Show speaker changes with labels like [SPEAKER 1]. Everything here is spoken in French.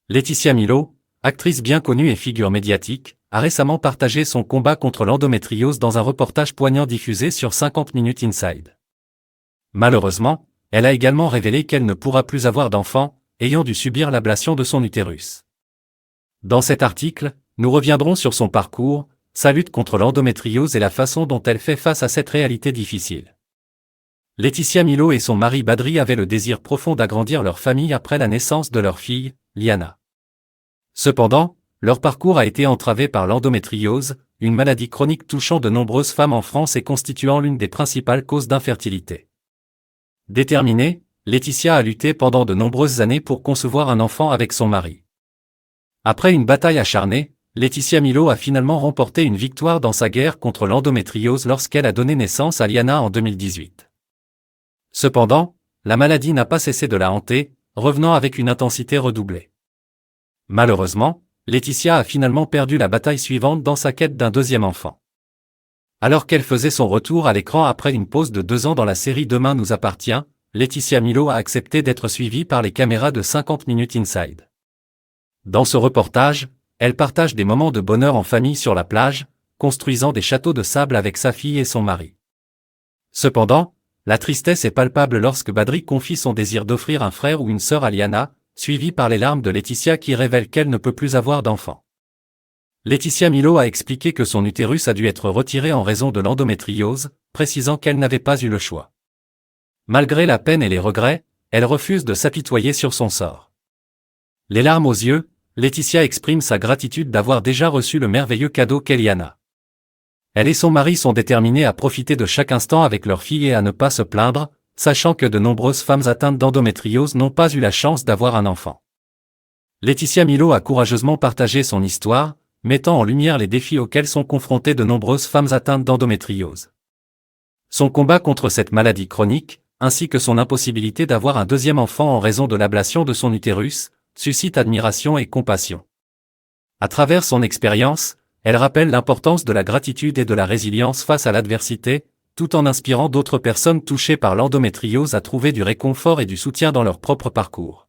[SPEAKER 1] Laetitia Milo, actrice bien connue et figure médiatique, a récemment partagé son combat contre l'endométriose dans un reportage poignant diffusé sur 50 Minutes Inside. Malheureusement, elle a également révélé qu'elle ne pourra plus avoir d'enfants, ayant dû subir l'ablation de son utérus. Dans cet article, nous reviendrons sur son parcours, sa lutte contre l'endométriose et la façon dont elle fait face à cette réalité difficile. Laetitia Milo et son mari Badri avaient le désir profond d'agrandir leur famille après la naissance de leur fille, Liana. Cependant, leur parcours a été entravé par l'endométriose, une maladie chronique touchant de nombreuses femmes en France et constituant l'une des principales causes d'infertilité. Déterminée, Laetitia a lutté pendant de nombreuses années pour concevoir un enfant avec son mari. Après une bataille acharnée, Laetitia Milo a finalement remporté une victoire dans sa guerre contre l'endométriose lorsqu'elle a donné naissance à Liana en 2018. Cependant, la maladie n'a pas cessé de la hanter, revenant avec une intensité redoublée. Malheureusement, Laetitia a finalement perdu la bataille suivante dans sa quête d'un deuxième enfant. Alors qu'elle faisait son retour à l'écran après une pause de 2 ans dans la série Demain nous appartient, Laetitia Milo a accepté d'être suivie par les caméras de 50 Minutes Inside. Dans ce reportage, elle partage des moments de bonheur en famille sur la plage, construisant des châteaux de sable avec sa fille et son mari. Cependant, la tristesse est palpable lorsque Badri confie son désir d'offrir un frère ou une sœur à Liana, suivi par les larmes de Laetitia qui révèlent qu'elle ne peut plus avoir d'enfant. Laetitia Milo a expliqué que son utérus a dû être retiré en raison de l'endométriose, précisant qu'elle n'avait pas eu le choix. Malgré la peine et les regrets, elle refuse de s'apitoyer sur son sort. Les larmes aux yeux, Laetitia exprime sa gratitude d'avoir déjà reçu le merveilleux cadeau qu'est Liana. Elle et son mari sont déterminés à profiter de chaque instant avec leur fille et à ne pas se plaindre, sachant que de nombreuses femmes atteintes d'endométriose n'ont pas eu la chance d'avoir un enfant. Laetitia Milo a courageusement partagé son histoire, mettant en lumière les défis auxquels sont confrontées de nombreuses femmes atteintes d'endométriose. Son combat contre cette maladie chronique, ainsi que son impossibilité d'avoir un deuxième enfant en raison de l'ablation de son utérus, suscite admiration et compassion. À travers son expérience, elle rappelle l'importance de la gratitude et de la résilience face à l'adversité, tout en inspirant d'autres personnes touchées par l'endométriose à trouver du réconfort et du soutien dans leur propre parcours.